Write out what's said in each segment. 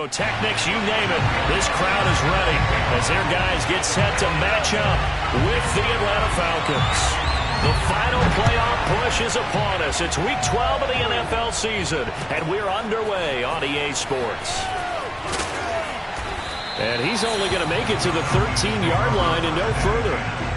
pyrotechnics, you name it. This crowd is ready as their guys get set to match up with the Atlanta Falcons. The final playoff push is upon us. It's Week 12 of the NFL season, and we're underway on EA Sports. And he's only going to make it to the 13-yard line and no further.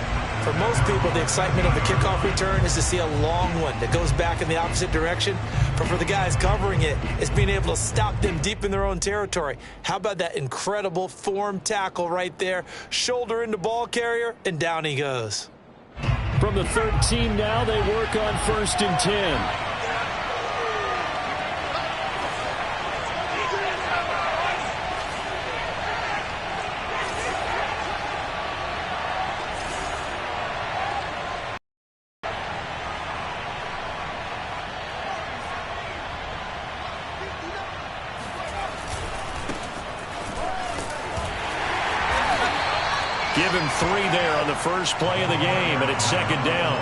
For most people, the excitement of the kickoff return is to see a long one that goes back in the opposite direction. But for the guys covering it, it's being able to stop them deep in their own territory. How about that incredible form tackle right there? Shoulder into ball carrier, and down he goes. From the 13 now, they work on 1st and 10. Give him 3 there on the first play of the game, and it's 2nd down.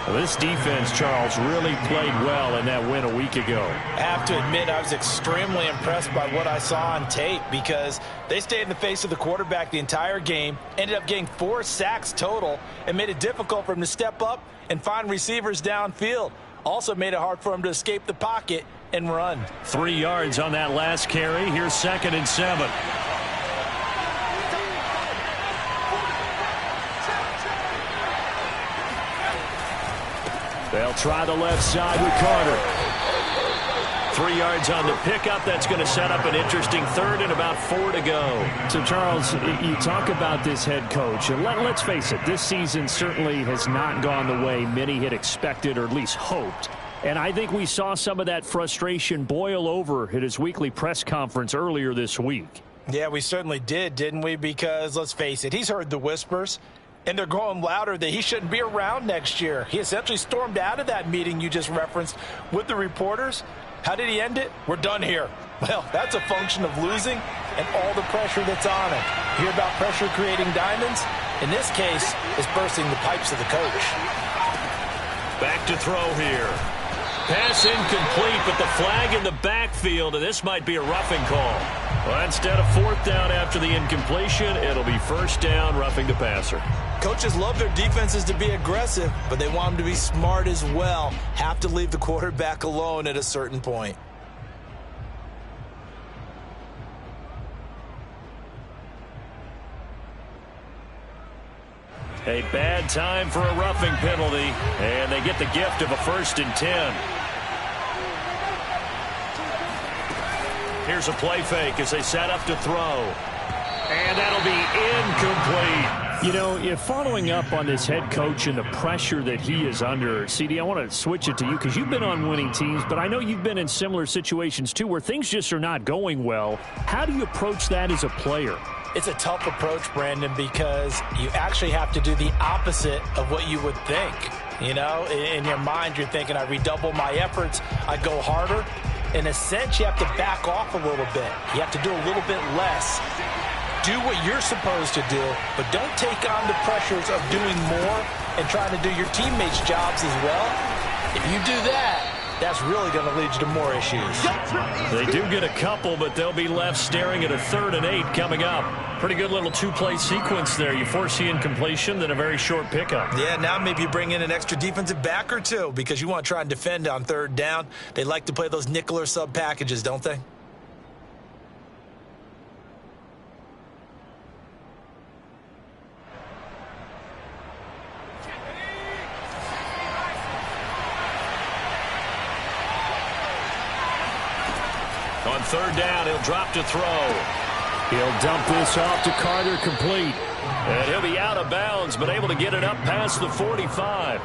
Well, this defense, Charles, really played well in that win a week ago. I have to admit, I was extremely impressed by what I saw on tape because they stayed in the face of the quarterback the entire game, ended up getting 4 sacks total, and made it difficult for him to step up and find receivers downfield. Also made it hard for him to escape the pocket and run. 3 yards on that last carry. Here's 2nd and 7. They'll try the left side with Carter. 3 yards on the pickup. That's going to set up an interesting 3rd and about 4 to go. So, Charles, you talk about this head coach. And let's face it, this season certainly has not gone the way many had expected or at least hoped. And I think we saw some of that frustration boil over at his weekly press conference earlier this week. Yeah, we certainly did, didn't we? Because, let's face it, he's heard the whispers. And they're growing louder that he shouldn't be around next year. He essentially stormed out of that meeting you just referenced with the reporters. How did he end it? We're done here. Well, that's a function of losing and all the pressure that's on him. You hear about pressure creating diamonds? In this case, it's bursting the pipes of the coach. Back to throw here. Pass incomplete, but the flag in the backfield, and this might be a roughing call. Well, instead of 4th down after the incompletion, it'll be 1st down, roughing the passer. Coaches love their defenses to be aggressive, but they want them to be smart as well. Have to leave the quarterback alone at a certain point. A bad time for a roughing penalty, and they get the gift of a 1st and 10. Here's a play fake as they set up to throw. And that'll be incomplete. You know, if following up on this head coach and the pressure that he is under, CD, I want to switch it to you because you've been on winning teams, but I know you've been in similar situations too where things just are not going well. How do you approach that as a player? It's a tough approach, Brandon, because you actually have to do the opposite of what you would think. You know, in your mind, you're thinking, I redouble my efforts, I go harder. In a sense, you have to back off a little bit. You have to do a little bit less. Do what you're supposed to do, but don't take on the pressures of doing more and trying to do your teammates' jobs as well. If you do that, that's really going to lead you to more issues. They do get a couple, but they'll be left staring at a 3rd and 8 coming up. Pretty good little 2-play sequence there. You force the incompletion, then a very short pickup. Yeah, now maybe you bring in an extra defensive back or two because you want to try and defend on 3rd down. They like to play those nickel or sub packages, don't they? On 3rd down, he'll drop to throw. He'll dump this off to Carter, complete. And he'll be out of bounds, but able to get it up past the 45.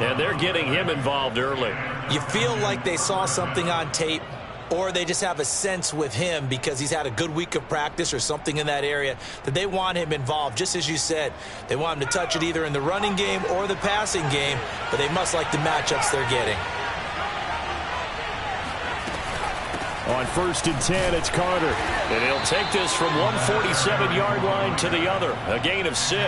And they're getting him involved early. You feel like they saw something on tape, or they just have a sense with him because he's had a good week of practice or something in that area that they want him involved. Just as you said, they want him to touch it either in the running game or the passing game, but they must like the matchups they're getting. On 1st and 10, it's Carter. And he'll take this from 147-yard line to the other. A gain of 6.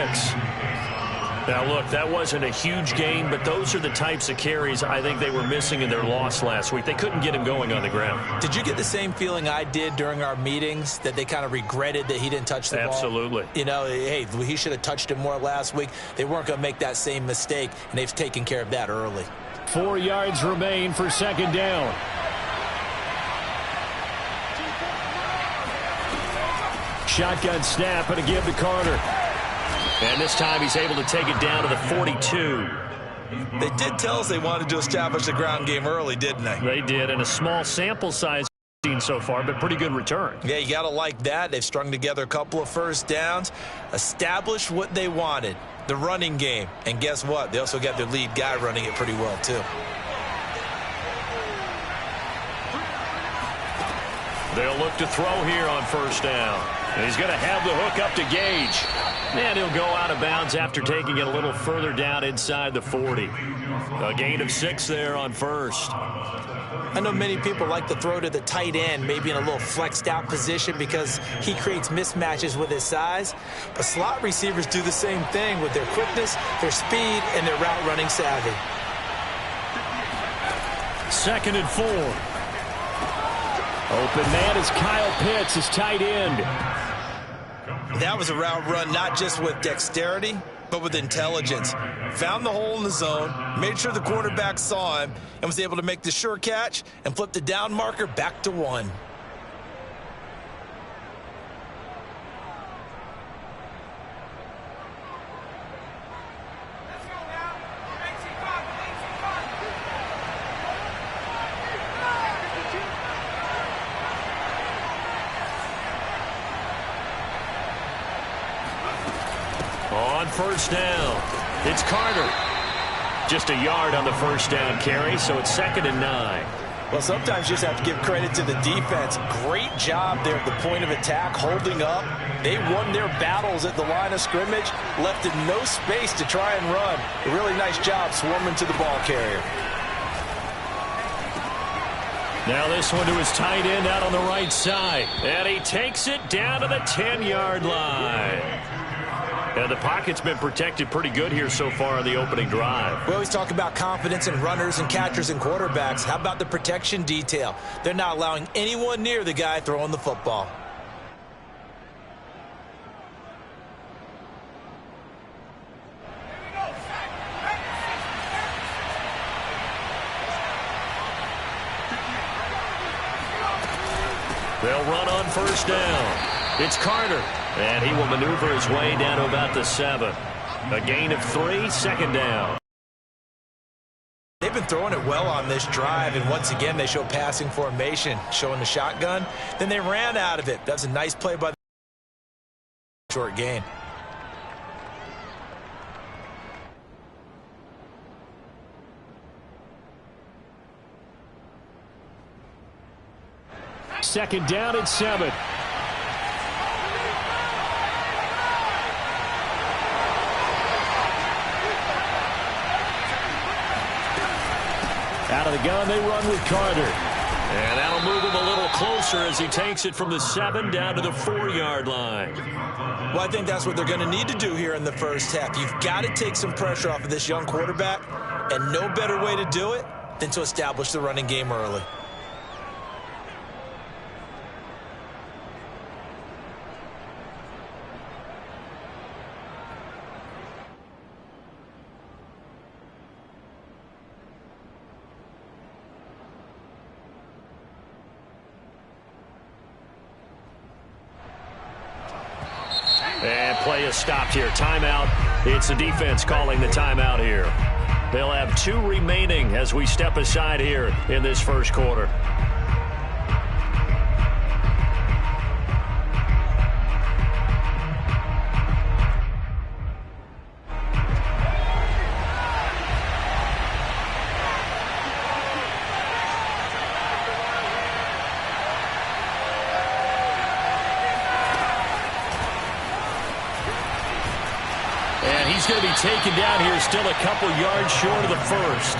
Now, look, that wasn't a huge gain, but those are the types of carries I think they were missing in their loss last week. They couldn't get him going on the ground. Did you get the same feeling I did during our meetings, that they kind of regretted that he didn't touch the ball? Absolutely. You know, hey, he should have touched it more last week. They weren't going to make that same mistake, and they've taken care of that early. 4 yards remain for second down. Shotgun snap and a give to Carter. And this time he's able to take it down to the 42. They did tell us they wanted to establish the ground game early, didn't they? They did, and a small sample size so far, but pretty good return. Yeah, you got to like that. They've strung together a couple of first downs, established what they wanted, the running game. And guess what? They also got their lead guy running it pretty well, too. They'll look to throw here on first down. And he's going to have the hook up to Gage. And he'll go out of bounds after taking it a little further down inside the 40. A gain of 6 there on first. I know many people like to throw to the tight end, maybe in a little flexed out position because he creates mismatches with his size. But slot receivers do the same thing with their quickness, their speed, and their route running savvy. 2nd and 4. Open man is Kyle Pitts, his tight end. That was a route run not just with dexterity, but with intelligence. Found the hole in the zone, made sure the quarterback saw him, and was able to make the sure catch and flip the down marker back to 1. On first down, it's Carter. Just a yard on the first down carry, so it's 2nd and 9. Well, sometimes you just have to give credit to the defense. Great job there at the point of attack, holding up. They won their battles at the line of scrimmage, left in no space to try and run. A really nice job swarming to the ball carrier. Now this one to his tight end out on the right side. And he takes it down to the 10-yard line. And the pocket's been protected pretty good here so far on the opening drive. We always talk about confidence in runners and catchers and quarterbacks. How about the protection detail? They're not allowing anyone near the guy throwing the football. They'll run on first down. It's Carter, and he will maneuver his way down to about the 7. A gain of 3, 2nd down. They've been throwing it well on this drive, and once again they show passing formation, showing the shotgun. Then they ran out of it. That's a nice play by the short gain. Second down and 7. Out of the gun, they run with Carter. And that'll move him a little closer as he takes it from the 7 down to the 4-yard line. Well, I think that's what they're going to need to do here in the first half. You've got to take some pressure off of this young quarterback, and no better way to do it than to establish the running game early. And play is stopped here. Timeout. It's the defense calling the timeout here. They'll have 2 remaining as we step aside here in this first quarter. He's going to be taken down here, still a couple yards short of the first.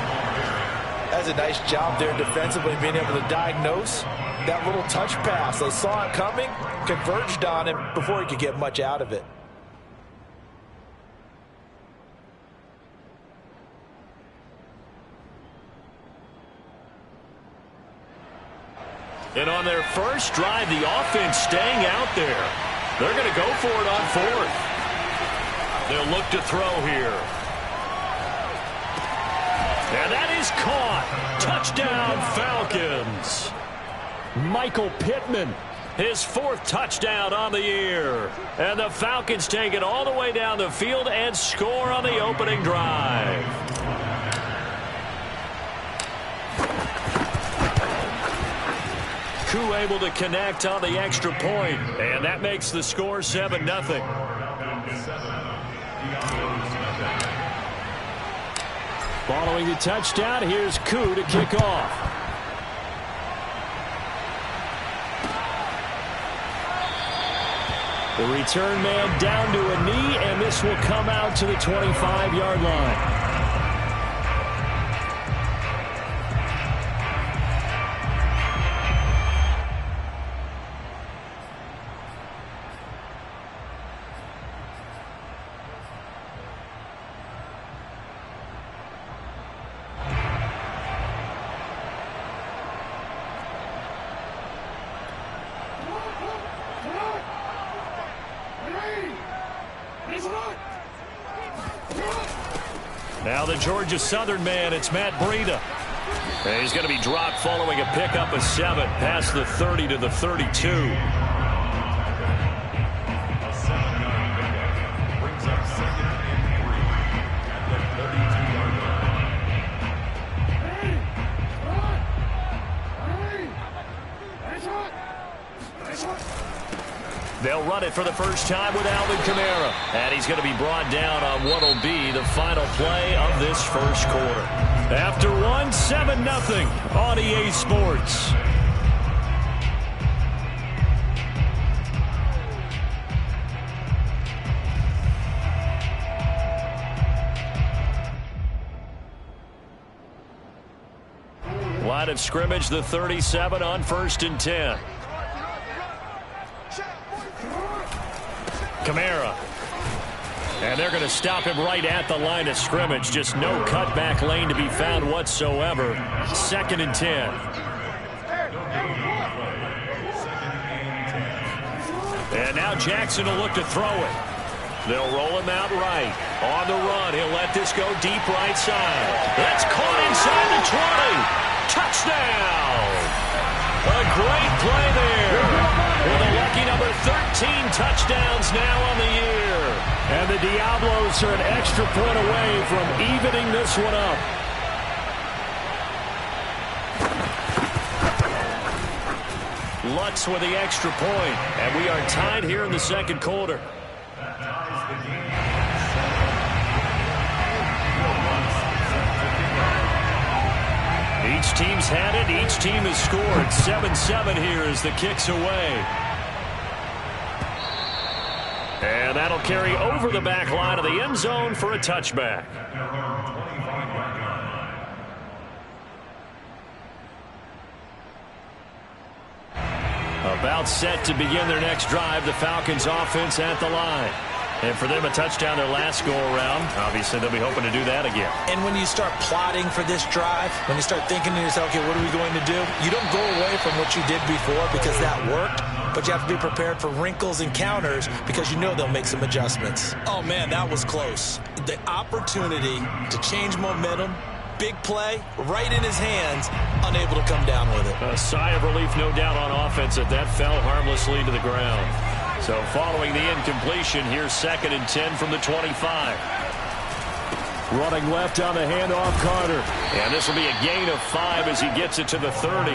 That's a nice job there defensively, being able to diagnose that little touch pass. They saw it coming, converged on him before he could get much out of it. And on their first drive, the offense staying out there. They're going to go for it on fourth. They'll look to throw here. And that is caught. Touchdown, Falcons. Michael Pittman, his fourth touchdown on the year. And the Falcons take it all the way down the field and score on the opening drive. Koo able to connect on the extra point, and that makes the score 7-0. Following the touchdown, here's Koo to kick off. The return man down to a knee, and this will come out to the 25-yard line. Now the Georgia Southern man, it's Matt Breida. And he's going to be dropped following a pickup of 7 past the 30 to the 32. They'll run it for the first time with Alvin Kamara. And he's going to be brought down on what will be the final play of this first quarter. After one, 7-0 on EA Sports. Line of scrimmage, the 37 on 1st and 10. Kamara. And they're going to stop him right at the line of scrimmage. Just no cutback lane to be found whatsoever. 2nd and 10. And now Jackson will look to throw it. They'll roll him out right. On the run, he'll let this go deep right side. That's caught inside the 20. Touchdown! A great play there. With a lucky number 13 touchdowns now on the year. And the Diablos are an extra point away from evening this one up. Lutz with the extra point. And we are tied here in the second quarter. Each team's had it. Each team has scored. 7-7 here as the kick's away. And that'll carry over the back line of the end zone for a touchback. About set to begin their next drive. The Falcons offense at the line. And for them, a touchdown their last go-around. Obviously, they'll be hoping to do that again. And when you start plotting for this drive, when you start thinking to yourself, okay, what are we going to do? You don't go away from what you did before because that worked, but you have to be prepared for wrinkles and counters because you know they'll make some adjustments. Oh, man, that was close. The opportunity to change momentum, big play, right in his hands, unable to come down with it. A sigh of relief, no doubt, on offense that fell harmlessly to the ground. So following the incompletion, here's 2nd and 10 from the 25. Running left on the handoff, Carter. And this will be a gain of 5 as he gets it to the 30.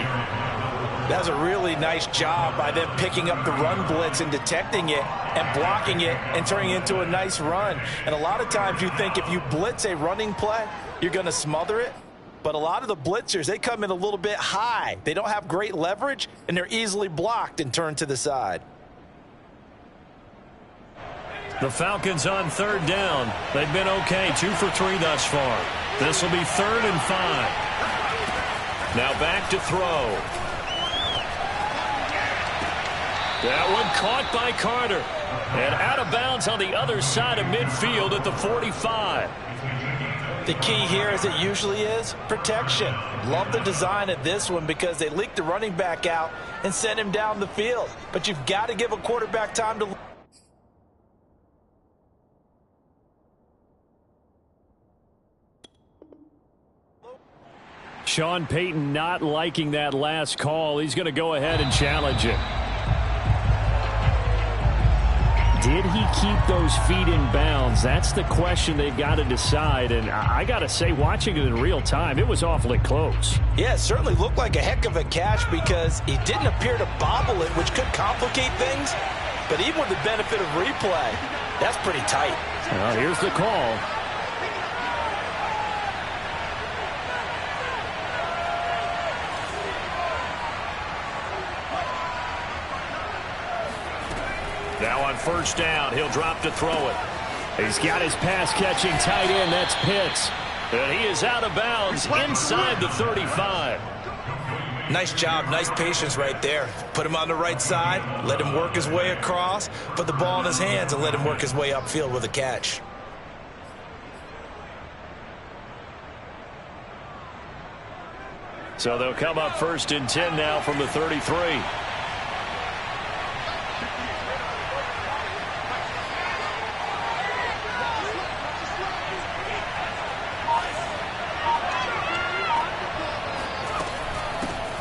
That was a really nice job by them picking up the run blitz and detecting it and blocking it and turning it into a nice run. And a lot of times you think if you blitz a running play, you're going to smother it. But a lot of the blitzers, they come in a little bit high. They don't have great leverage, and they're easily blocked and turned to the side. The Falcons on 3rd down. They've been okay, 2 for 3 thus far. This will be 3rd and 5. Now back to throw. That one caught by Carter. And out of bounds on the other side of midfield at the 45. The key here, as it usually is, protection. Love the design of this one because they leaked the running back out and sent him down the field. But you've got to give a quarterback time to... Sean Payton not liking that last call. He's going to go ahead and challenge it. Did he keep those feet in bounds? That's the question they've got to decide. And I got to say, watching it in real time, it was awfully close. Yeah, it certainly looked like a heck of a catch because he didn't appear to bobble it, which could complicate things. But even with the benefit of replay, that's pretty tight. Well, here's the call. Now on first down, he'll drop to throw it. He's got his pass-catching tight end. That's Pitts. And he is out of bounds inside the 35. Nice job, nice patience right there. Put him on the right side, let him work his way across, put the ball in his hands, and let him work his way upfield with a catch. So they'll come up first and 10 now from the 33.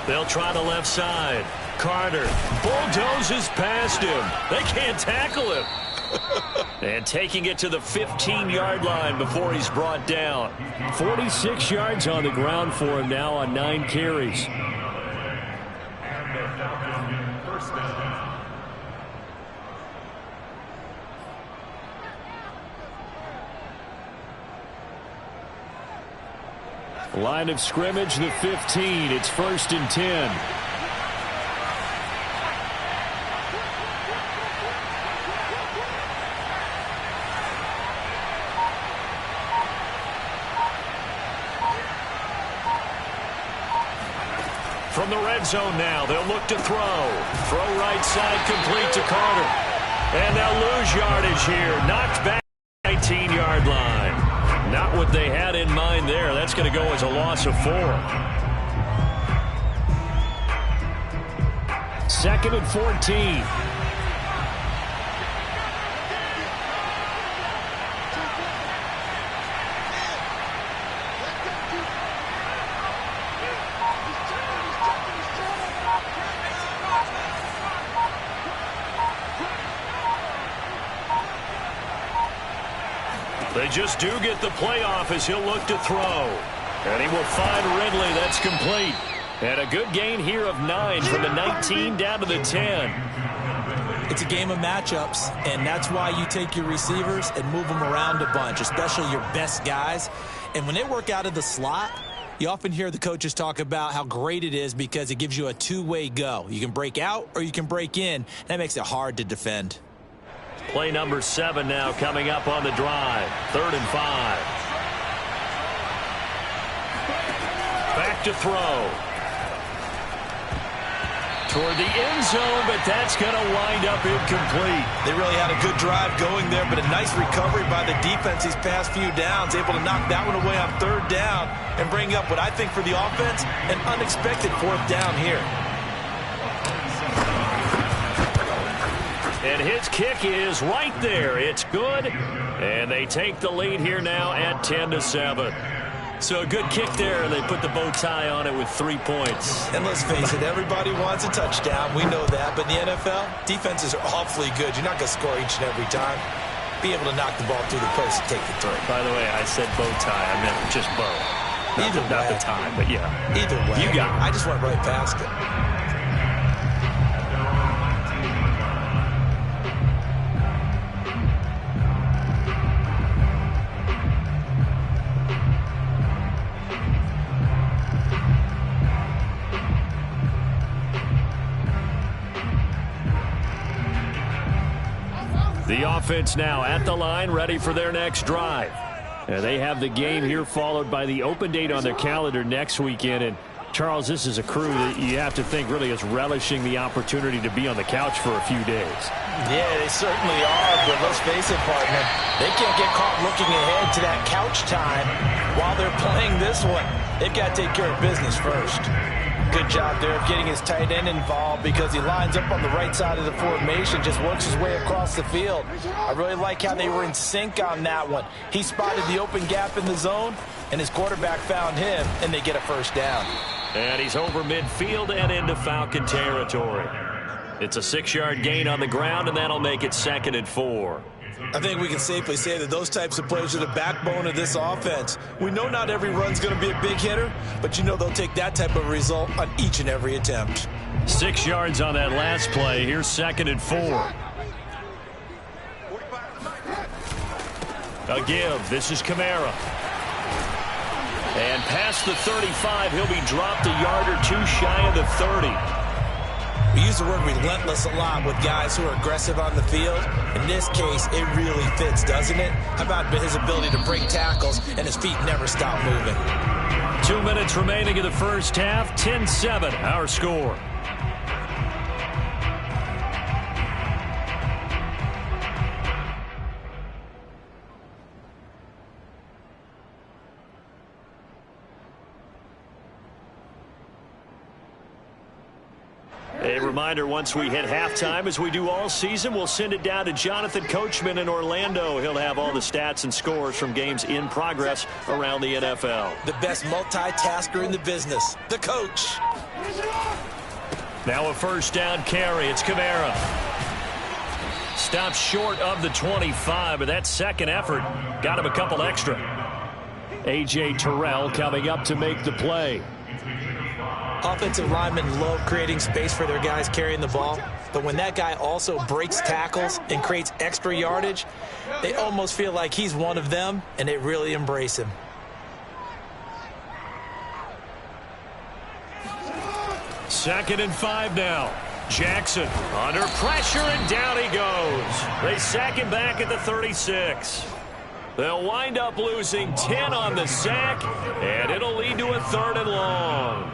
They'll try the left side. Carter bulldozes past him. They can't tackle him. And taking it to the 15-yard line before he's brought down. 46 yards on the ground for him now on 9 carries. Line of scrimmage, the 15. It's first and 10. From the red zone now, they'll look to throw. Throw right side, complete to Carter. And they'll lose yardage here. Knocked back 19-yard line. Not what they had in mind there. That's going to go as a loss of 4. Second and 14. They just do get the playoff as he'll look to throw. And he will find Ridley. That's complete. And a good gain here of 9 from the 19 down to the 10. It's a game of matchups, and that's why you take your receivers and move them around a bunch, especially your best guys. And when they work out of the slot, you often hear the coaches talk about how great it is because it gives you a two-way go. You can break out or you can break in. That makes it hard to defend. Play number 7 now coming up on the drive. 3rd and 5. Back to throw. Toward the end zone, but that's going to wind up incomplete. They really had a good drive going there, but a nice recovery by the defense these past few downs, able to knock that one away on 3rd down and bring up what I think for the offense, an unexpected 4th down here. And his kick is right there. It's good. And they take the lead here now at 10-7. So a good kick there, and they put the bow tie on it with 3 points. And let's face it, everybody wants a touchdown. We know that. But in the NFL, defenses are awfully good. You're not going to score each and every time. Be able to knock the ball through the post and take the throw. By the way, I said bow tie. I meant just bow. Not the tie, but yeah. Either way. You got it. I just went right past it. The offense now at the line, ready for their next drive. And they have the game here followed by the open date on their calendar next weekend. And Charles, this is a crew that you have to think really is relishing the opportunity to be on the couch for a few days. Yeah, they certainly are, but let's face it, partner. They can't get caught looking ahead to that couch time while they're playing this one. They've got to take care of business first. Good job there of getting his tight end involved because he lines up on the right side of the formation, just works his way across the field. I really like how they were in sync on that one. He spotted the open gap in the zone, and his quarterback found him, and they get a first down. And he's over midfield and into Falcon territory. It's a 6-yard gain on the ground, and that'll make it 2nd and 4. I think we can safely say that those types of plays are the backbone of this offense. We know not every run's going to be a big hitter, but you know they'll take that type of result on each and every attempt. 6 yards on that last play. Here's 2nd and 4. A give. This is Kamara. And past the 35, he'll be dropped a yard or two shy of the 30. We use the word relentless a lot with guys who are aggressive on the field. In this case, it really fits, doesn't it? How about his ability to break tackles and his feet never stop moving? 2 minutes remaining in the first half. 10-7, our score. A reminder, once we hit halftime, as we do all season, we'll send it down to Jonathan Coachman in Orlando. He'll have all the stats and scores from games in progress around the NFL. The best multitasker in the business, the coach. Now a first down carry. It's Kamara. Stopped short of the 25, but that second effort got him a couple extra. A.J. Terrell coming up to make the play. Offensive linemen love creating space for their guys carrying the ball, but when that guy also breaks tackles and creates extra yardage, they almost feel like he's one of them, and they really embrace him. Second and 5 now. Jackson under pressure, and down he goes. They sack him back at the 36. They'll wind up losing 10 on the sack, and it'll lead to a 3rd and long.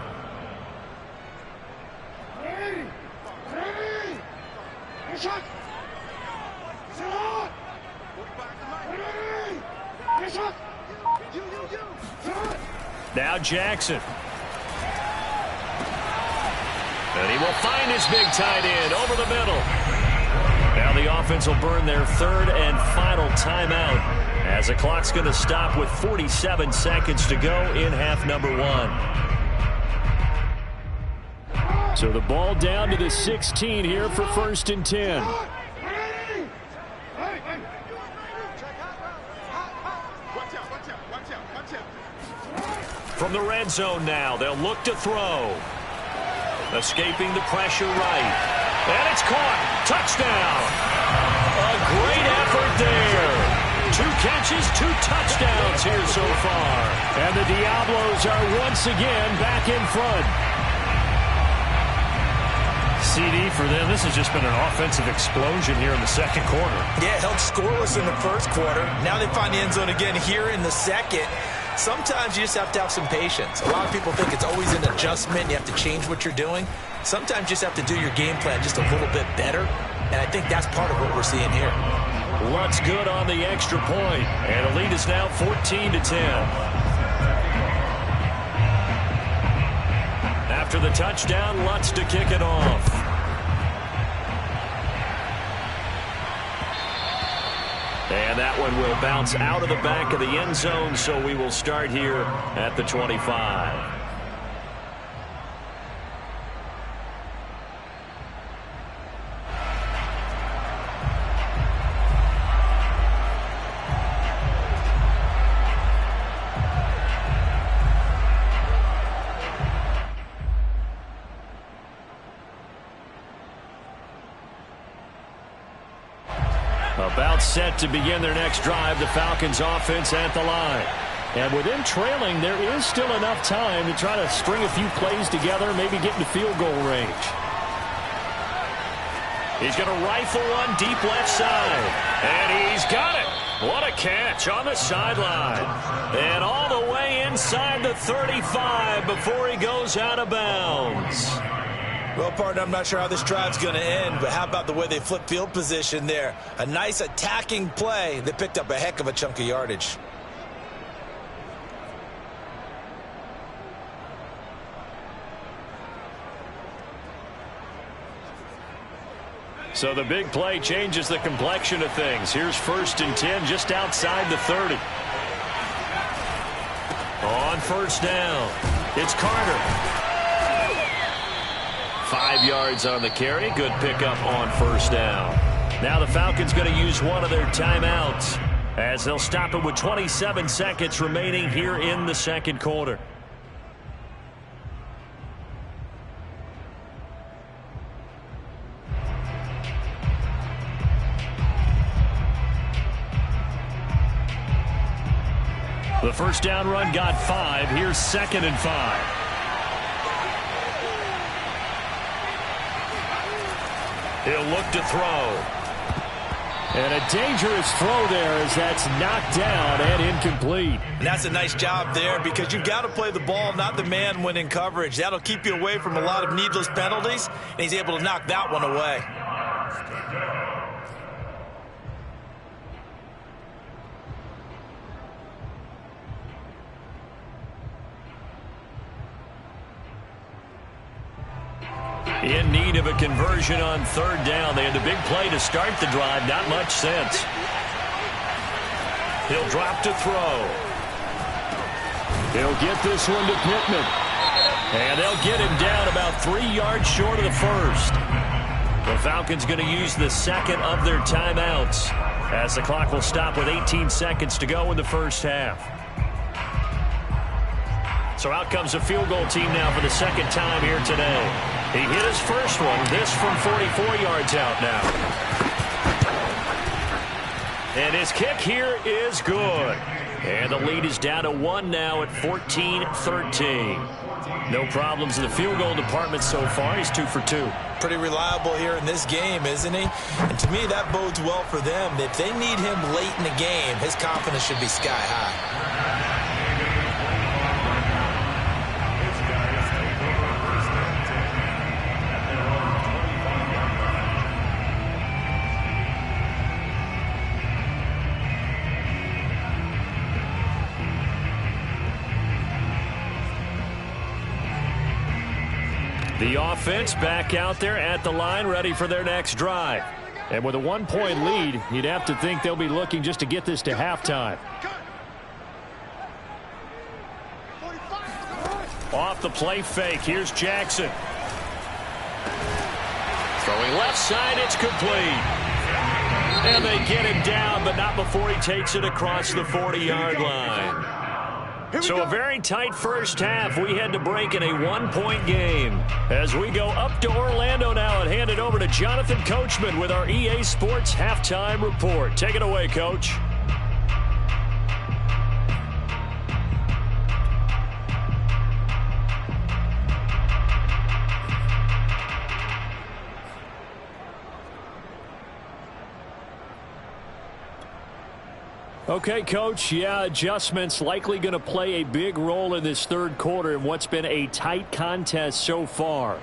Now Jackson. And he will find his big tight end over the middle. Now the offense will burn their 3rd and final timeout as the clock's going to stop with 47 seconds to go in half number 1. So the ball down to the 16 here for 1st and 10. From the red zone now, they'll look to throw. Escaping the pressure right. And it's caught. Touchdown. A great effort there. 2 catches, 2 touchdowns here so far. And the Diablos are once again back in front. CD for them. This has just been an offensive explosion here in the second quarter. Yeah, held scoreless in the first quarter. Now they find the end zone again here in the second. Sometimes you just have to have some patience. A lot of people think it's always an adjustment. You have to change what you're doing. Sometimes you just have to do your game plan just a little bit better. And I think that's part of what we're seeing here. Lutz good on the extra point. And the lead is now 14-10. After the touchdown, Lutz to kick it off. And that one will bounce out of the back of the end zone, so we will start here at the 25. About set to begin their next drive, the Falcons offense at the line. And with them trailing, there is still enough time to try to string a few plays together, maybe get into field goal range. He's going to rifle one deep left side. And he's got it. What a catch on the sideline. And all the way inside the 35 before he goes out of bounds. Well, partner, I'm not sure how this drive's going to end, but how about the way they flip field position there? A nice attacking play that picked up a heck of a chunk of yardage. So the big play changes the complexion of things. Here's 1st and 10 just outside the 30. On 1st down, it's Carter. 5 yards on the carry. Good pickup on 1st down. Now the Falcons going to use one of their timeouts as they'll stop it with 27 seconds remaining here in the 2nd quarter. The 1st down run got 5. Here's 2nd and 5. He'll look to throw. And a dangerous throw there as that's knocked down and incomplete. And that's a nice job there because you've got to play the ball, not the man when in coverage. That'll keep you away from a lot of needless penalties, and he's able to knock that one away. In need of a conversion on 3rd down. They had the big play to start the drive. Not much sense. He'll drop to throw. He'll get this one to Pittman. And they'll get him down about 3 yards short of the 1st. The Falcons going to use the 2nd of their timeouts as the clock will stop with 18 seconds to go in the 1st half. So out comes a field goal team now for the 2nd time here today. He hit his first one. This from 44 yards out now. And his kick here is good. And the lead is down to 1 now at 14-13. No problems in the field goal department so far. He's 2 for 2. Pretty reliable here in this game, isn't he? And to me, that bodes well for them. If they need him late in the game, his confidence should be sky high. The offense back out there at the line, ready for their next drive. And with a 1-point lead, you'd have to think they'll be looking just to get this to halftime. Off the play fake, here's Jackson. Throwing left side, it's complete. And they get him down, but not before he takes it across the 40-yard line. So a very tight 1st half. We had to break in a 1-point game. As we go up to Orlando now and hand it over to Jonathan Coachman with our EA Sports Halftime Report. Take it away, Coach. Okay, Coach, yeah, adjustments likely going to play a big role in this 3rd quarter in what's been a tight contest so far.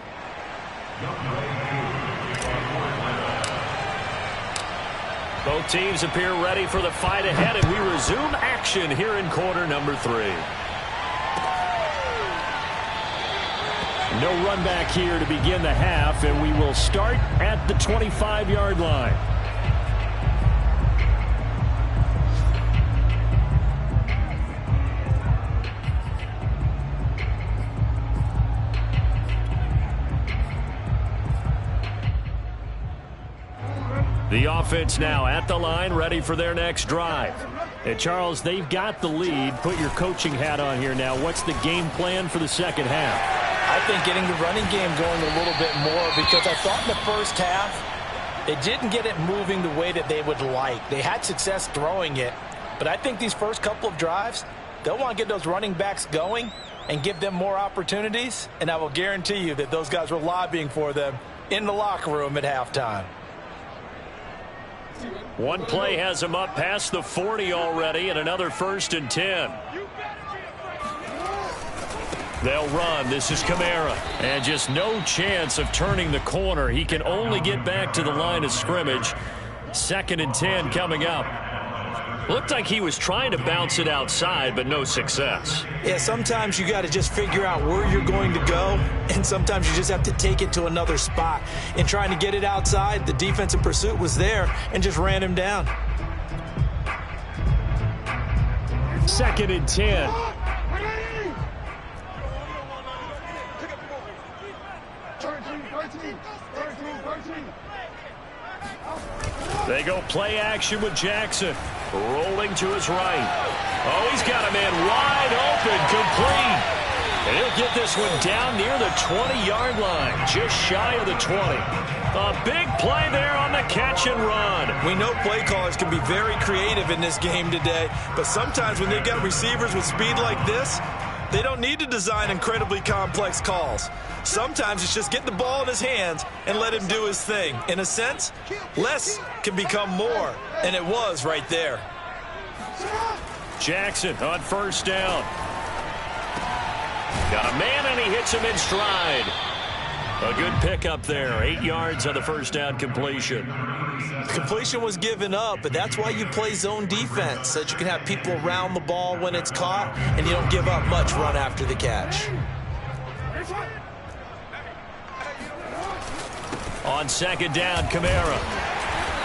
Both teams appear ready for the fight ahead, and we resume action here in quarter number 3. No run back here to begin the half, and we will start at the 25-yard line. The offense now at the line, ready for their next drive. And Charles, they've got the lead. Put your coaching hat on here now. What's the game plan for the 2nd half? I think getting the running game going a little bit more, because I thought in the 1st half they didn't get it moving the way that they would like. They had success throwing it, but I think these first couple of drives, they'll want to get those running backs going and give them more opportunities, and I will guarantee you that those guys were lobbying for them in the locker room at halftime. One play has him up past the 40 already, and another 1st and 10. They'll run. This is Kamara. And just no chance of turning the corner. He can only get back to the line of scrimmage. 2nd and 10 coming up. Looked like he was trying to bounce it outside, but no success. Yeah, sometimes you got to just figure out where you're going to go, and sometimes you just have to take it to another spot. In trying to get it outside, the defensive pursuit was there and just ran him down. 2nd and 10. They go play action with Jackson. Rolling to his right. Oh, he's got a man wide open, complete. And he'll get this one down near the 20-yard line, just shy of the 20. A big play there on the catch and run. We know play callers can be very creative in this game today, but sometimes when they've got receivers with speed like this, they don't need to design incredibly complex calls. Sometimes it's just get the ball in his hands and let him do his thing. In a sense, less can become more, and it was right there. Jackson on 1st down. Got a man, and he hits him in stride. A good pickup there. 8 yards on the 1st down completion. Completion was given up, but that's why you play zone defense, so that you can have people around the ball when it's caught, and you don't give up much run after the catch. On 2nd down, Kamara.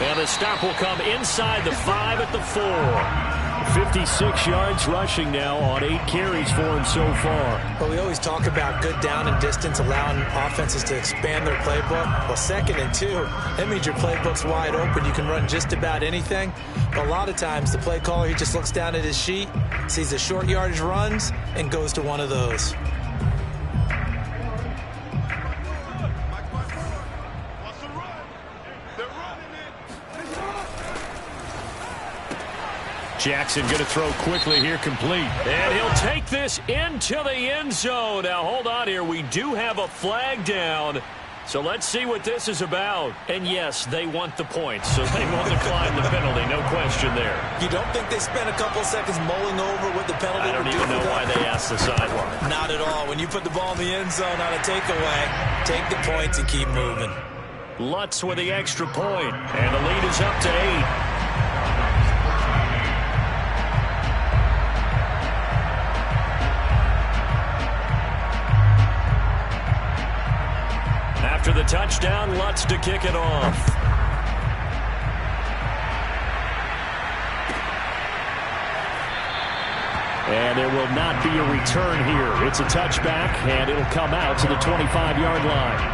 And the stop will come inside the 5 at the 4. 56 yards rushing now on 8 carries for him so far. Well, we always talk about good down and distance, allowing offenses to expand their playbook. Well, 2nd and 2, that means your playbook's wide open. You can run just about anything. But a lot of times, the play caller, he just looks down at his sheet, sees the short yardage runs, and goes to one of those. Jackson going to throw quickly here, complete. And he'll take this into the end zone. Now, hold on here. We do have a flag down. So let's see what this is about. And, yes, they want the points, so they won't decline the penalty. No question there. You don't think they spent a couple of seconds mulling over what the penalty would do? I don't even know why they asked the sideline. Not at all. When you put the ball in the end zone on a takeaway, take the points and keep moving. Lutz with the extra point, and the lead is up to 8. After the touchdown, Lutz to kick it off. And there will not be a return here. It's a touchback, and it'll come out to the 25-yard line.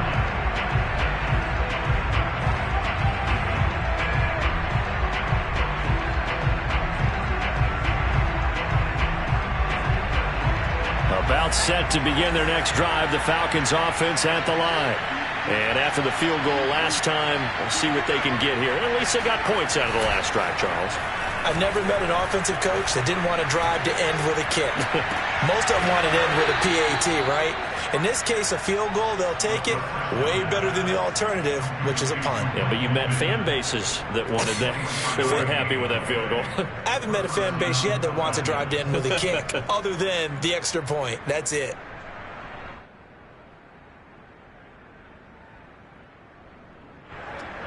About set to begin their next drive, the Falcons offense at the line. And after the field goal last time, we'll see what they can get here. At least they got points out of the last drive, Charles. I've never met an offensive coach that didn't want to drive to end with a kick. Most of them want to end with a PAT, right? In this case, a field goal, they'll take it. Way better than the alternative, which is a punt. Yeah, but you met fan bases that wanted that. They weren't happy with that field goal. I haven't met a fan base yet that wants to drive to end with a kick, other than the extra point. That's it.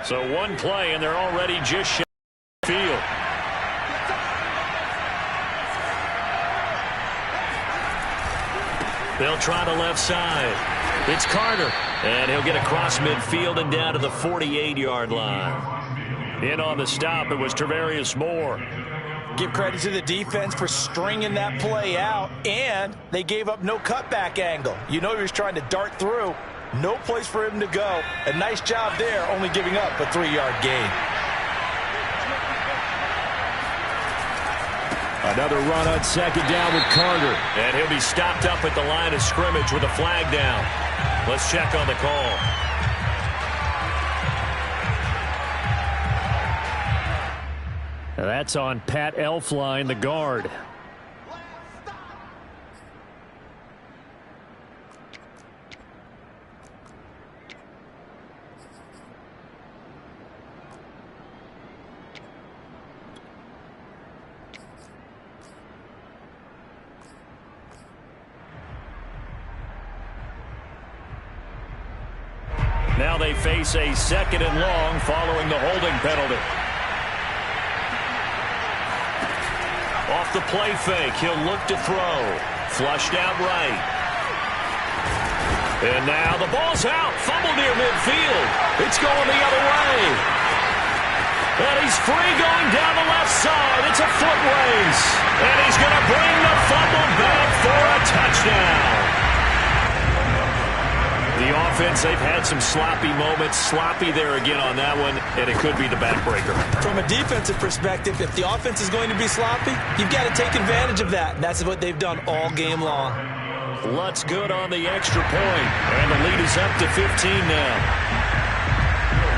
So one play, and they're already just shy of the field. They'll try the left side. It's Carter, and he'll get across midfield and down to the 48-yard line. In on the stop, it was Tarvarius Moore. Give credit to the defense for stringing that play out, and they gave up no cutback angle. You know he was trying to dart through. No place for him to go. A nice job there, only giving up a 3-yard gain. Another run on 2nd down with Carter. And he'll be stopped up at the line of scrimmage with a flag down. Let's check on the call. That's on Pat Elflein, the guard. Now they face a 2nd and long following the holding penalty. Off the play fake, he'll look to throw. Flushed out right. And now the ball's out. Fumble near midfield. It's going the other way. And he's free going down the left side. It's a foot race. And he's going to bring the fumble back for a touchdown. The offense, they've had some sloppy moments. Sloppy there again on that one, and it could be the backbreaker. From a defensive perspective, if the offense is going to be sloppy, you've got to take advantage of that. And that's what they've done all game long. Lutz good on the extra point, and the lead is up to 15 now.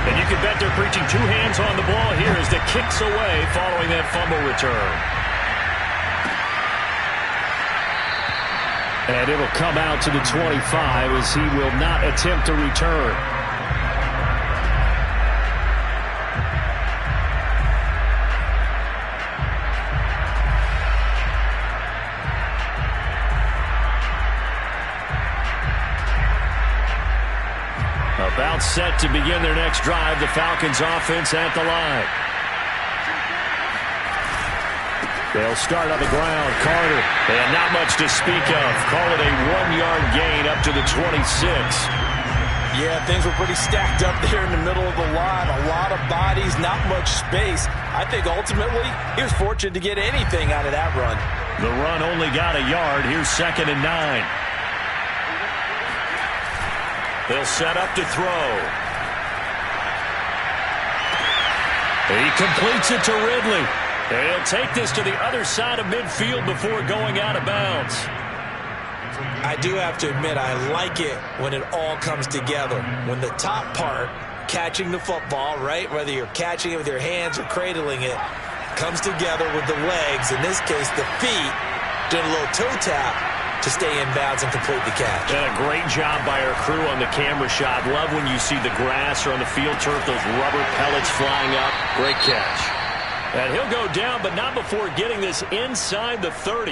And you can bet they're preaching 2 hands on the ball here as the kick's away following that fumble return. And it'll come out to the 25 as he will not attempt to return. About set to begin their next drive, the Falcons offense at the line. They'll start on the ground. Carter, and not much to speak of. Call it a 1-yard gain up to the 26. Yeah, things were pretty stacked up there in the middle of the line. A lot of bodies, not much space. I think ultimately he was fortunate to get anything out of that run. The run only got a yard. Here's 2nd and 9. They'll set up to throw. He completes it to Ridley. He'll take this to the other side of midfield before going out of bounds. I do have to admit, I like it when it all comes together. When the top part, catching the football, right, whether you're catching it with your hands or cradling it, comes together with the legs, in this case the feet, doing a little toe tap to stay in bounds and complete the catch. And a great job by our crew on the camera shot. Love when you see the grass or on the field turf, those rubber pellets flying up. Great catch. And he'll go down, but not before getting this inside the 30.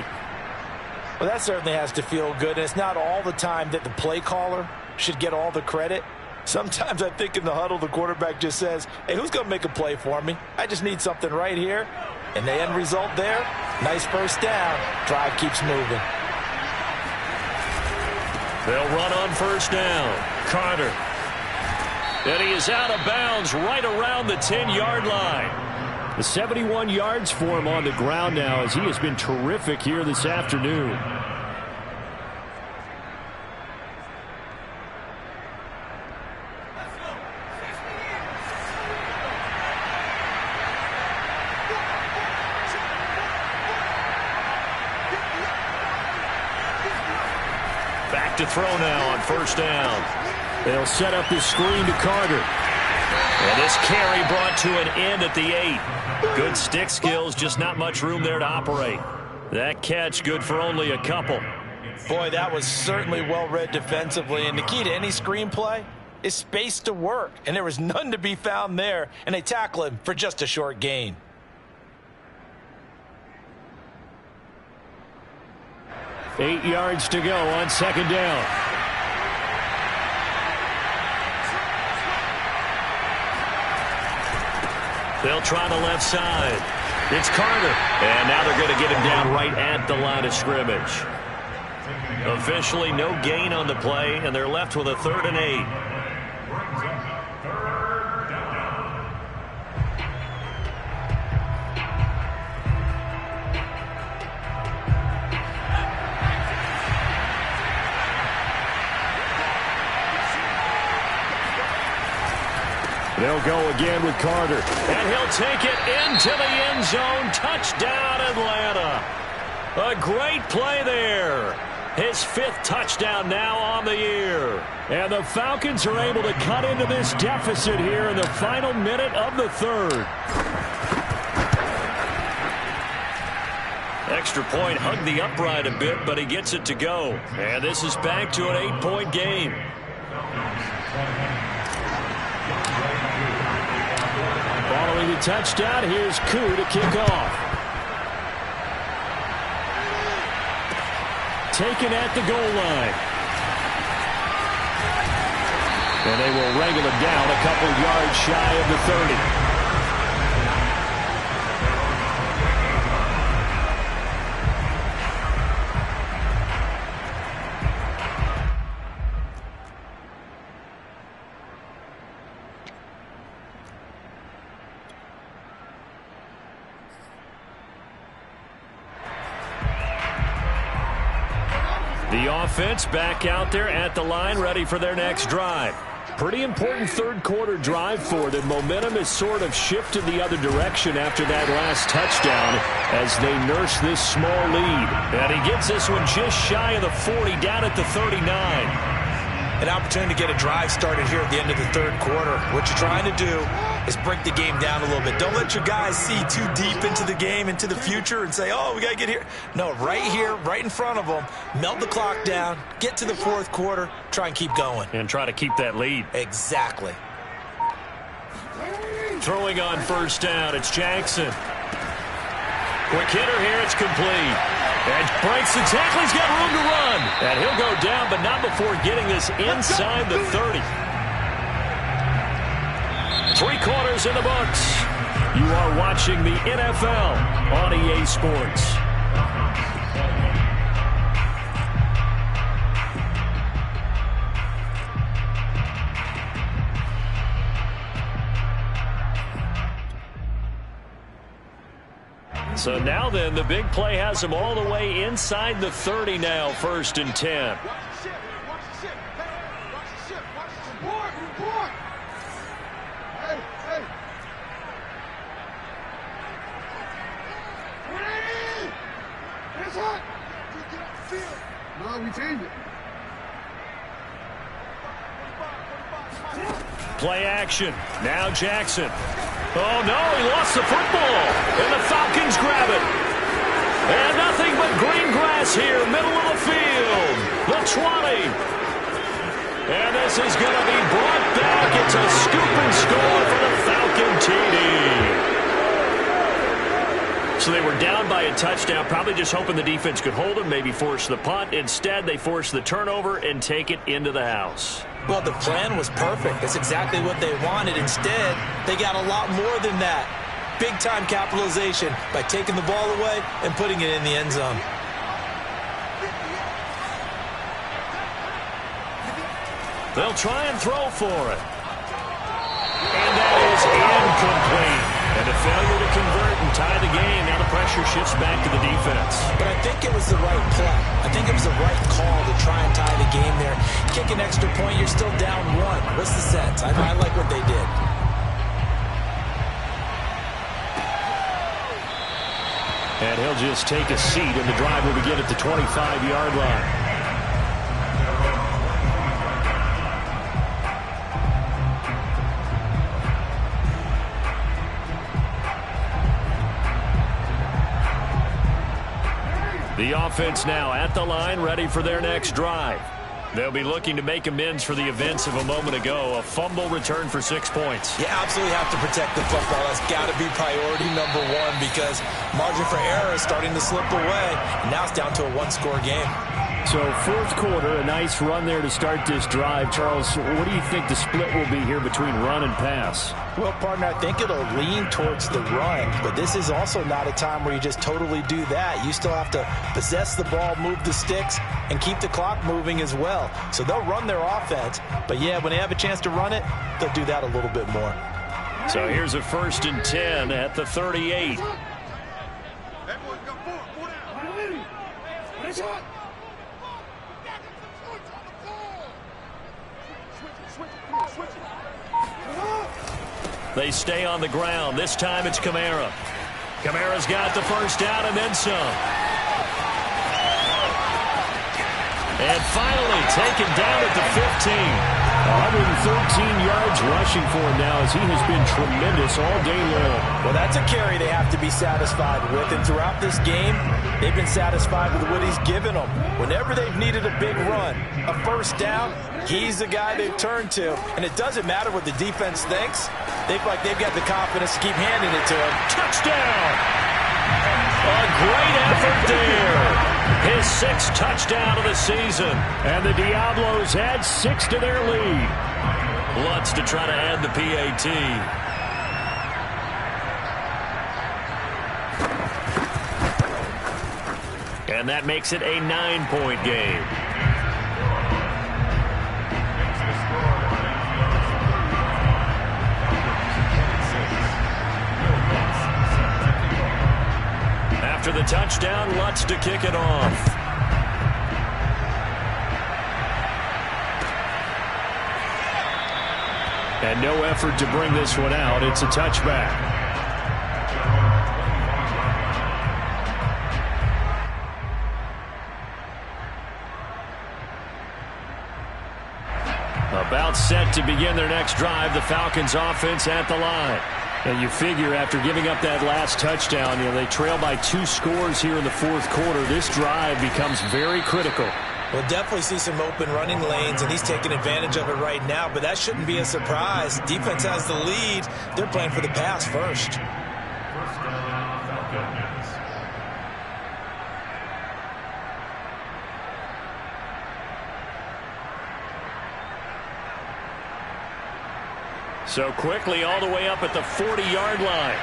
Well, that certainly has to feel good. And it's not all the time that the play caller should get all the credit. Sometimes I think in the huddle, the quarterback just says, hey, who's going to make a play for me? I just need something right here. And the end result there, nice first down. Drive keeps moving. They'll run on first down. Carter. And he is out of bounds right around the 10-yard line. The 71 yards for him on the ground now as he has been terrific here this afternoon. Back to throw now on first down. They'll set up the screen to Carter. And this carry brought to an end at the 8. Good stick skills, just not much room there to operate. That catch good for only a couple. Boy, that was certainly well read defensively. And the key to any screenplay is space to work. And there was none to be found there. And they tackle him for just a short gain. Eight yards to go on second down. They'll try the left side. It's Carter. And now they're going to get him down right at the line of scrimmage. Officially no gain on the play, and they're left with a 3rd and 8. They'll go again with Carter. And he'll take it into the end zone. Touchdown, Atlanta. A great play there. His 5th touchdown now on the year. And the Falcons are able to cut into this deficit here in the final minute of the 3rd. Extra point hugged the upright a bit, but he gets it to go. And this is back to an 8-point game. Following the touchdown, here's Koo to kick off. Taken at the goal line. And they will wrangle it down a couple yards shy of the 30. The offense back out there at the line, ready for their next drive. Pretty important third quarter drive for them. Momentum has sort of shifted the other direction after that last touchdown as they nurse this small lead. And he gets this one just shy of the 40, down at the 39. An opportunity to get a drive started here at the end of the third quarter. What you're trying to do is break the game down a little bit. Don't let your guys see too deep into the game, into the future, and say, oh, we got to get here. No, right here, right in front of them, melt the clock down, get to the fourth quarter, try and keep going. And try to keep that lead. Exactly. Throwing on first down, it's Jackson. Quick hitter here, it's complete. And breaks the tackle, he's got room to run. And he'll go down, but not before getting this inside the 30. 3 quarters in the books. You are watching the NFL on EA Sports. So now then, the big play has them all the way inside the 30 now, 1st and 10. No, we changed it. Play action. Now Jackson. Oh, no, he lost the football. And the Falcons grab it. And nothing but green grass here, middle of the field. The 20. And this is going to be brought back. It's a scoop and score for the Falcon TD. So they were down by a touchdown, probably just hoping the defense could hold them, maybe force the punt. Instead, they force the turnover and take it into the house. Well, the plan was perfect. That's exactly what they wanted. Instead, they got a lot more than that. Big-time capitalization by taking the ball away and putting it in the end zone. They'll try and throw for it. And that is incomplete. And a failure to convert and tie the game. Now the pressure shifts back to the defense. But I think it was the right play. I think it was the right call to try and tie the game there. Kick an extra point, you're still down 1. What's the sense? I like what they did. And he'll just take a seat, and the drive will begin at the 25-yard line. The offense now at the line, ready for their next drive. They'll be looking to make amends for the events of a moment ago. A fumble return for 6 points. You absolutely have to protect the football. That's got to be priority number 1 because margin for error is starting to slip away. And now it's down to a 1-score game. So fourth quarter, a nice run there to start this drive. Charles, what do you think the split will be here between run and pass? Well, partner, I think it'll lean towards the run, but this is also not a time where you just totally do that. You still have to possess the ball, move the sticks, and keep the clock moving as well. So they'll run their offense, but yeah, when they have a chance to run it, they'll do that a little bit more. So here's a 1st and 10 at the 38. They stay on the ground. This time it's Kamara. Kamara's got the first down and then some. And finally taken down at the 15. 113 yards rushing for him now as he has been tremendous all day long. Well, that's a carry they have to be satisfied with. And throughout this game, they've been satisfied with what he's given them. Whenever they've needed a big run, a first down, he's the guy they've turned to. And it doesn't matter what the defense thinks. They've got the confidence to keep handing it to him. Touchdown! A great effort there. His 6th touchdown of the season. And the Diablos add 6 to their lead. Lutz to try to add the PAT. And that makes it a 9-point game. After the touchdown, Lutz to kick it off. And no effort to bring this one out. It's a touchback. About set to begin their next drive. The Falcons offense at the line. And you figure after giving up that last touchdown, they trail by 2 scores here in the fourth quarter. This drive becomes very critical. We'll definitely see some open running lanes, and he's taking advantage of it right now, but that shouldn't be a surprise. Defense has the lead. They're playing for the pass first. So quickly all the way up at the 40-yard line.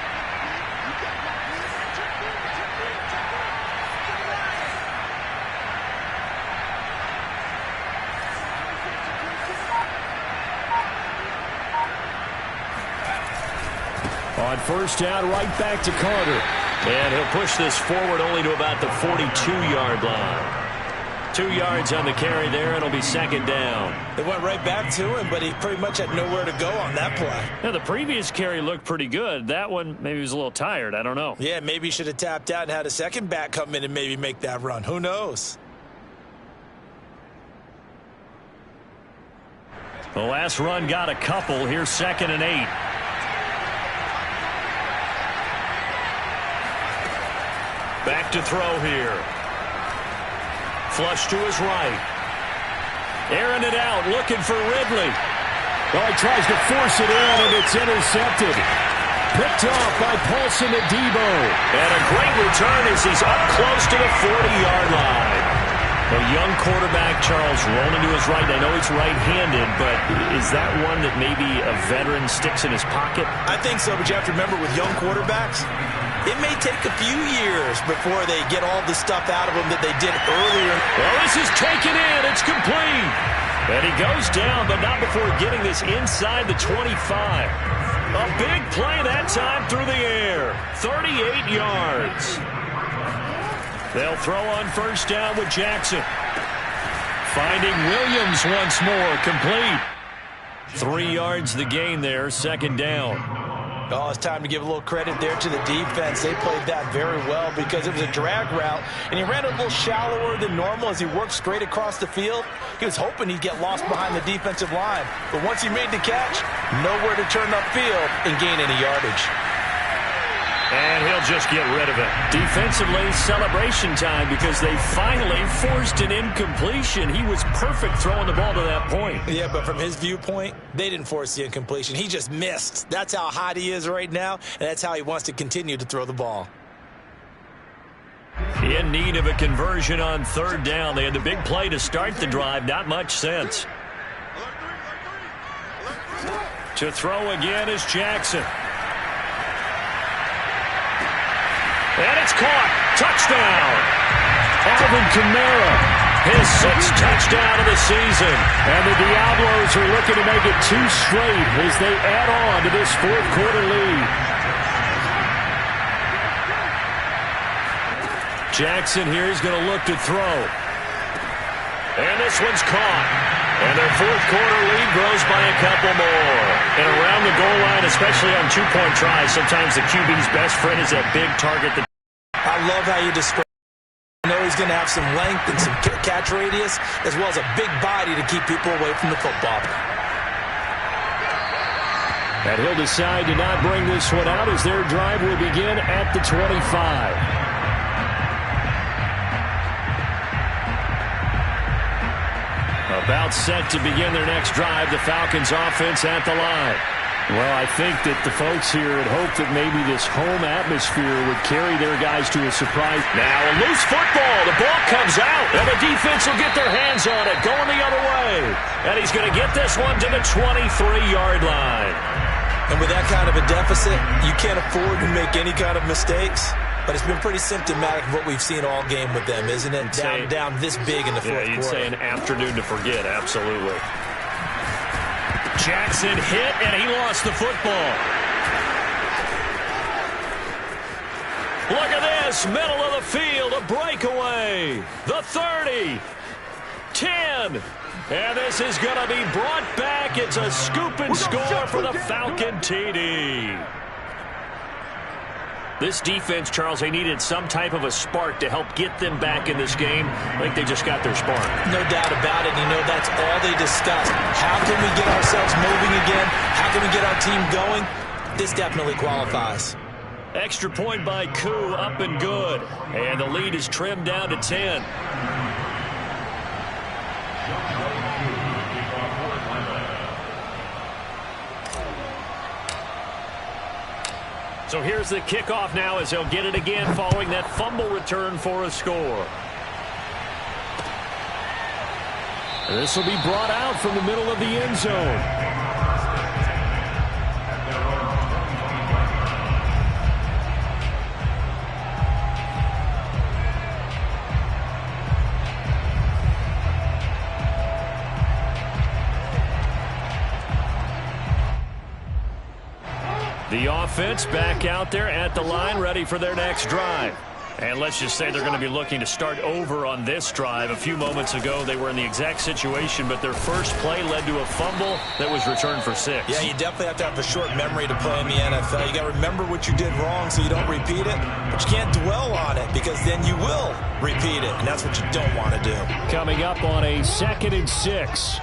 On first down, right back to Carter. And he'll push this forward only to about the 42-yard line. 2 yards on the carry there. It'll be second down. They went right back to him, but he pretty much had nowhere to go on that play. Yeah, the previous carry looked pretty good. That one, maybe he was a little tired. I don't know. Yeah, maybe he should have tapped out and had a second back come in and maybe make that run. Who knows? The last run got a couple. Here's 2nd and 8. Back to throw here. Flush to his right. Airing it out, looking for Ridley. Well, he tries to force it in, and it's intercepted. Picked off by Paulson Adebo. And a great return as he's up close to the 40-yard line. A young quarterback, Charles, rolling to his right. I know he's right-handed, but is that one that maybe a veteran sticks in his pocket? I think so, but you have to remember with young quarterbacks, it may take a few years before they get all the stuff out of them that they did earlier. Well, this is taken in. It's complete. And he goes down, but not before getting this inside the 25. A big play that time through the air. 38 yards. They'll throw on first down with Jackson. Finding Williams once more, complete. 3 yards the gain there, second down. Oh, it's time to give a little credit there to the defense. They played that very well because it was a drag route, and he ran a little shallower than normal as he worked straight across the field. He was hoping he'd get lost behind the defensive line, but once he made the catch, nowhere to turn upfield and gain any yardage. And he'll just get rid of it. Defensively, celebration time because they finally forced an incompletion. He was perfect throwing the ball to that point. Yeah, but from his viewpoint, they didn't force the incompletion. He just missed. That's how hot he is right now, and that's how he wants to continue to throw the ball. In need of a conversion on third down. They had the big play to start the drive. Not much sense. To throw again is Jackson. And it's caught. Touchdown. Alvin Kamara, his 6th touchdown of the season. And the Diablos are looking to make it 2 straight as they add on to this fourth quarter lead. Jackson here is going to look to throw. And this one's caught. And their fourth quarter lead grows by a couple more. And around the goal line, especially on 2-point tries, sometimes the QB's best friend is that big target. I love how you describe it. You know he's going to have some length and some catch radius, as well as a big body to keep people away from the football. And he'll decide to not bring this one out as their drive will begin at the 25. About set to begin their next drive. The Falcons offense at the line. Well, I think that the folks here had hoped that maybe this home atmosphere would carry their guys to a surprise. Now a loose football. The ball comes out, and the defense will get their hands on it, going the other way. And he's going to get this one to the 23-yard line. And with that kind of a deficit, you can't afford to make any kind of mistakes. But it's been pretty symptomatic of what we've seen all game with them, isn't it? Down this big in the fourth quarter. Yeah, you'd say an afternoon to forget, absolutely. Jackson hit, and he lost the football. Look at this, middle of the field, a breakaway. The 30, 10, and this is going to be brought back. It's a scoop and score for the Falcon TD. This defense, Charles, they needed some type of a spark to help get them back in this game. I think they just got their spark. No doubt about it. You know, that's all they discussed. How can we get ourselves moving again? How can we get our team going? This definitely qualifies. Extra point by Koo, up and good. And the lead is trimmed down to 10. So here's the kickoff now as they'll get it again following that fumble return for a score. This will be brought out from the middle of the end zone. The offense back out there at the line, ready for their next drive. And let's just say they're going to be looking to start over on this drive. A few moments ago, they were in the exact situation, but their first play led to a fumble that was returned for 6. Yeah, you definitely have to have a short memory to play in the NFL. You got to remember what you did wrong so you don't repeat it, but you can't dwell on it because then you will repeat it, and that's what you don't want to do. Coming up on a 2nd and 6.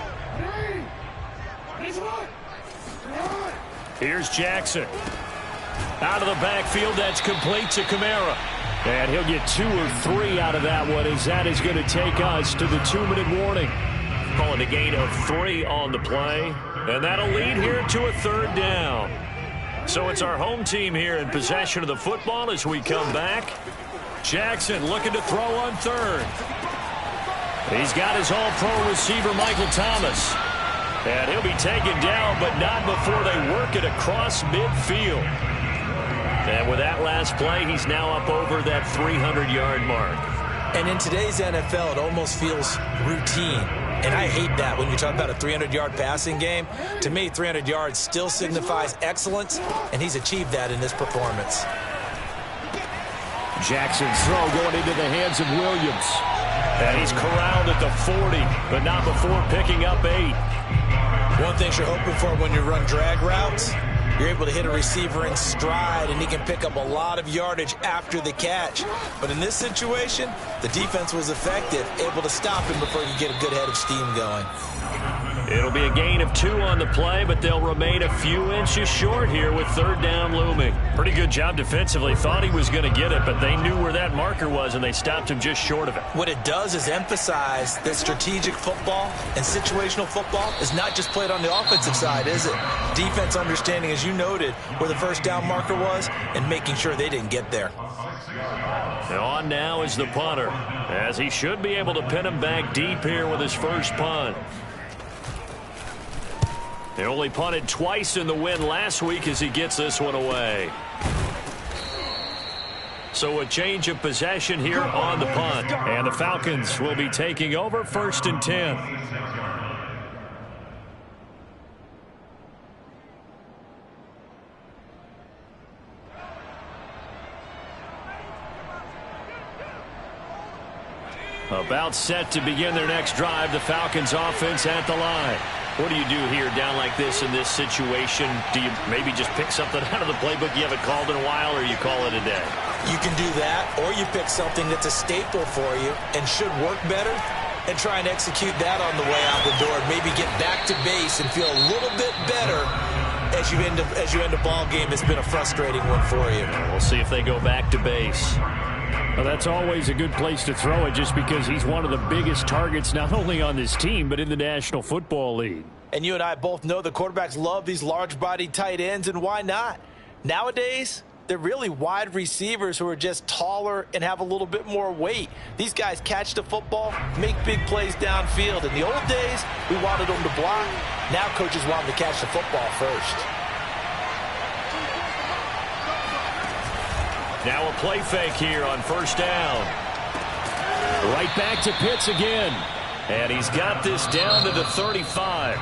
Here's Jackson. Out of the backfield, that's complete to Kamara. And he'll get 2 or 3 out of that one as that is going to take us to the 2-minute warning. Calling a gain of 3 on the play. And that'll lead here to a 3rd down. So it's our home team here in possession of the football as we come back. Jackson looking to throw on 3rd. He's got his all-pro receiver, Michael Thomas. And he'll be taken down, but not before they work it across midfield. And with that last play, he's now up over that 300-yard mark. And in today's NFL, it almost feels routine. And I hate that when you talk about a 300-yard passing game. To me, 300 yards still signifies excellence, and he's achieved that in this performance. Jackson's throw going into the hands of Williams. And he's corralled at the 40, but not before picking up 8. One thing you're hoping for when you run drag routes, you're able to hit a receiver in stride, and he can pick up a lot of yardage after the catch. But in this situation, the defense was effective, able to stop him before he could get a good head of steam going. It'll be a gain of 2 on the play, but they'll remain a few inches short here with 3rd down looming. Pretty good job defensively. Thought he was going to get it, but they knew where that marker was, and they stopped him just short of it. What it does is emphasize that strategic football and situational football is not just played on the offensive side, is it? Defense understanding, as you noted, where the 1st down marker was and making sure they didn't get there. On now is the punter, as he should be able to pin him back deep here with his first punt. They only punted twice in the win last week as he gets this one away. So a change of possession here on the punt. And the Falcons will be taking over 1st and 10. About set to begin their next drive, the Falcons offense at the line. What do you do here down like this in this situation? Do you maybe just pick something out of the playbook you haven't called in a while, or you call it a day? You can do that, or you pick something that's a staple for you and should work better and try and execute that on the way out the door. Maybe get back to base and feel a little bit better as you end a ball game that's been a frustrating one for you. We'll see if they go back to base. Well, that's always a good place to throw it just because he's one of the biggest targets not only on this team but in the National Football League. And you and I both know the quarterbacks love these large-bodied tight ends, and why not? Nowadays, they're really wide receivers who are just taller and have a little bit more weight. These guys catch the football, make big plays downfield. In the old days, we wanted them to block. Now coaches want them to catch the football first. Now a play fake here on first down. Right back to Pitts again. And he's got this down to the 35.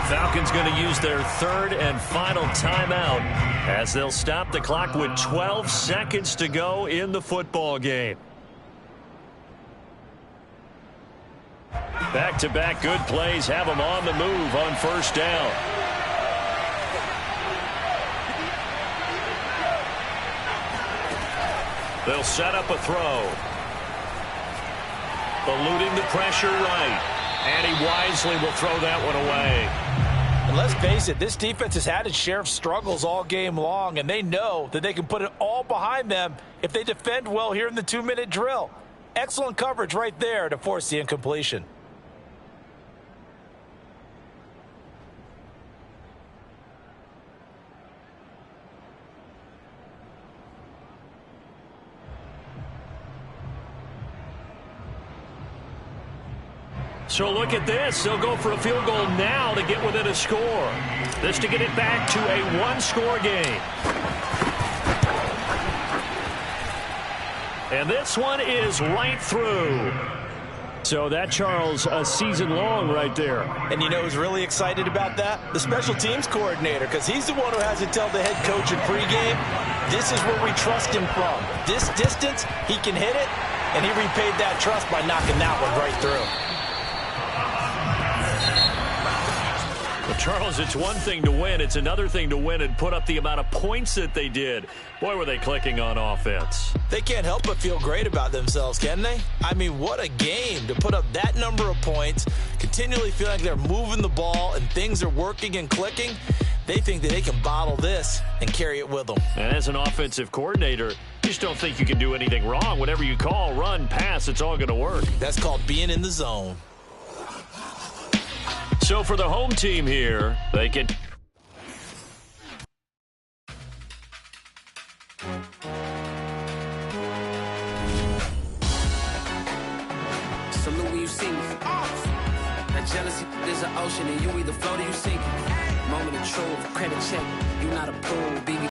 Falcons going to use their third and final timeout as they'll stop the clock with 12 seconds to go in the football game. Back-to-back good plays have them on the move on first down. They'll set up a throw. Eluding the pressure right. And he wisely will throw that one away. And let's face it, this defense has had its share of struggles all game long, and they know that they can put it all behind them if they defend well here in the 2-minute drill. Excellent coverage right there to force the incompletion. So look at this. They'll go for a field goal now to get within a score. This to get it back to a one-score game. And this one is right through. So that, Charles, a season long right there. And you know who's really excited about that? The special teams coordinator, because he's the one who has to tell the head coach in pregame, this is where we trust him from. This distance, he can hit it, and he repaid that trust by knocking that one right through. Well, Charles, it's one thing to win. It's another thing to win and put up the amount of points that they did. Boy, were they clicking on offense. They can't help but feel great about themselves, can they? I mean, what a game to put up that number of points, continually feeling like they're moving the ball and things are working and clicking. They think that they can bottle this and carry it with them. And as an offensive coordinator, you just don't think you can do anything wrong. Whatever you call, run, pass, it's all going to work. That's called being in the zone. So for the home team here, they can... Salute when you see me. That jealousy is an ocean, and you either float or you sink. Moment of truth, credit check. You not approved, BB.